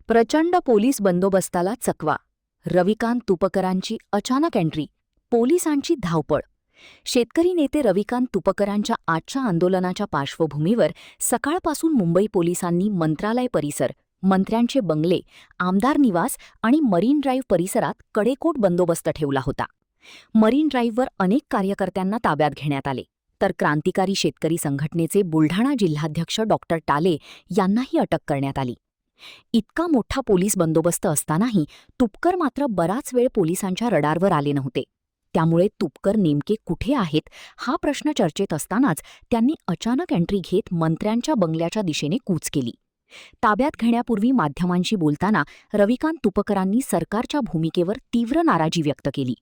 प्रचंड पोलीस बंदोबस्ताला चकवा. रविकांत तुपकरांची अचानक एंट्री. पोलिसांची धावपळ. शेतकरी नेते रविकांत तुपकरांच्या आजच्या आंदोलनाच्या पार्श्वभूमीवर सकाळपासून मुंबई पोलिसांनी मंत्रालय परिसर, मंत्र्यांचे बंगले, आमदार निवास आणि मरीन ड्राईव्ह परिसरात कडेकोट बंदोबस्त ठेवला होता. मरीन ड्राईव्हवर अनेक कार्यकर्त्यांना ताब्यात घेण्यात आले, तर क्रांतिकारी शेतकरी संघटनेचे बुलढाणा जिल्हाध्यक्ष डॉक्टर टाले यांनाही अटक करण्यात आली. इतका मोठा पोलीस बंदोबस्त असतानाही तुपकर मात्र बराच वेळ पोलिसांच्या रडारवर आले नव्हते. त्यामुळे तुपकर नेमके कुठे आहेत हा प्रश्न चर्चेत असतानाच त्यांनी अचानक एंट्री घेत मंत्र्यांच्या बंगल्याच्या दिशेने कूच केली. ताब्यात घेण्यापूर्वी माध्यमांशी बोलताना रविकांत तुपकरांनी सरकारच्या भूमिकेवर तीव्र नाराजी व्यक्त केली.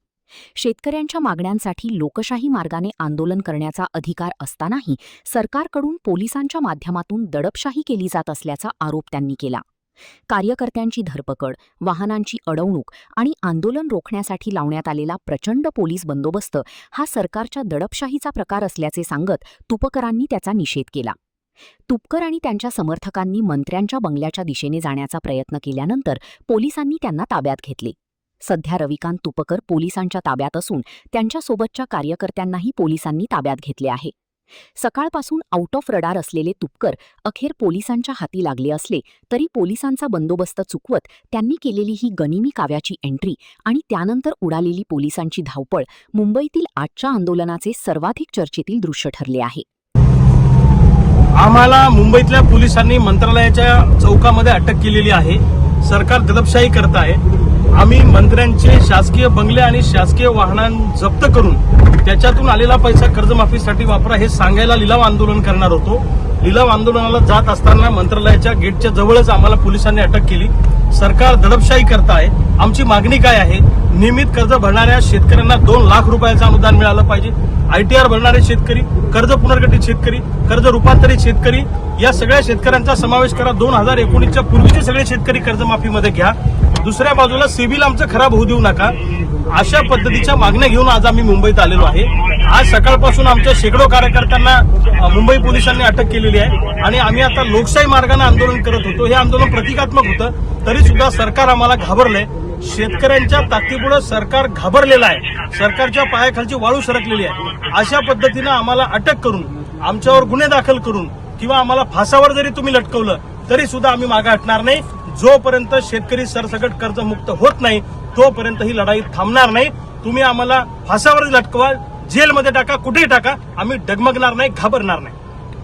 शेतकऱ्यांच्या मागण्यांसाठी लोकशाही मार्गाने आंदोलन करण्याचा अधिकार असतानाही सरकारकडून पोलिसांच्या माध्यमातून दडपशाही केली जात असल्याचा आरोप त्यांनी केला. कार्यकर्त्यांची धरपकड, वाहनांची अडवणूक आणि आंदोलन रोखण्यासाठी लावण्यात आलेला प्रचंड पोलीस बंदोबस्त हा सरकारच्या दडपशाहीचा प्रकार असल्याचे सांगत तुपकरांनी त्याचा निषेध केला. तुपकर आणि त्यांच्या समर्थकांनी मंत्र्यांच्या बंगल्याच्या दिशेने जाण्याचा प्रयत्न केल्यानंतर पोलिसांनी त्यांना ताब्यात घेतले. सध्या रविकांत तुपकर पोलिसांच्या ताब्यात असून त्यांच्यासोबतच्या कार्यकर्त्यांनाही पोलिसांनी ताब्यात घेतले आहे. सकाळपासून आउट ऑफ रडार असलेले तुपकर अखेर पोलिसांच्या हाती लागले असले तरी पोलिसांचा बंदोबस्त चुकवत त्यांनी केलेली ही गनिमी काव्याची एंट्री आणि त्यानंतर उडालेली पोलिसांची धावपळ मुंबईतील आजच्या आंदोलनाचे सर्वाधिक चर्चेतील दृश्य ठरले आहे. आम्हाला मुंबईतल्या पोलिसांनी मंत्रालयाच्या चौकामध्ये अटक केलेली आहे. सरकार दडपशाही करत आहे. आम्ही मंत्र्यांचे शासकीय बंगले आणि शासकीय वाहन जप्त करून त्याच्यातून आलेला पैसा कर्जमाफीसाठी वापरा हे सांगायला लिलाव आंदोलन करणार होतो. लिलाव आंदोलनाला जात असताना मंत्रालयाच्या गेटच्या जवळच आम्हाला पोलिसांनी अटक केली. सरकार दडपशाही करत आहे. आमची मागणी काय आहे? नियमित कर्ज भरणाऱ्या शेतकऱ्यांना 2 लाख रुपयाचं अनुदान मिळालं पाहिजे. ITR भरणारे शेतकरी, कर्ज पुनर्गठित शेतकरी, कर्ज रूपांतरित शेतकरी या सगळ्या शेतकऱ्यांचा समावेश करा. 2019च्या पूर्वीचे सगळे शेतकरी कर्जमाफीमध्ये घ्या. दुसऱ्या बाजूला सिव्हिल आमचं खराब होऊ देऊ नका. अशा पद्धतीच्या मागण्या घेऊन आज आम्ही मुंबईत आलेलो आहे. आज सकाळपासून आमच्या शेकडो कार्यकर्त्यांना मुंबई पोलिसांनी अटक केलेली आहे आणि आम्ही आता लोकशाही मार्गाने आंदोलन करत होतो. हे आंदोलन प्रतिकात्मक होतं, तरी सुद्धा सरकार आम्हाला घाबरलंय. शेतकऱ्यांच्या ताकदीमुळे सरकार घाबरलेलं आहे. सरकारच्या पायाखालची वाळू सरकलेली आहे. अशा पद्धतीनं आम्हाला अटक करून, आमच्यावर गुन्हे दाखल करून किंवा आम्हाला फासावर जरी तुम्ही लटकवलं तरी सुद्धा आम्ही मागे हटणार नाही. जोपर्यंत शेतकरी सरसकट कर्जमुक्त होत नाही तोपर्यंत ही लढाई थांबणार नाही. तुम्ही आम्हाला फासावर लटकवा, जेलमध्ये टाका, कुठेही टाका, आम्ही डगमगणार नाही, घाबरणार नाही.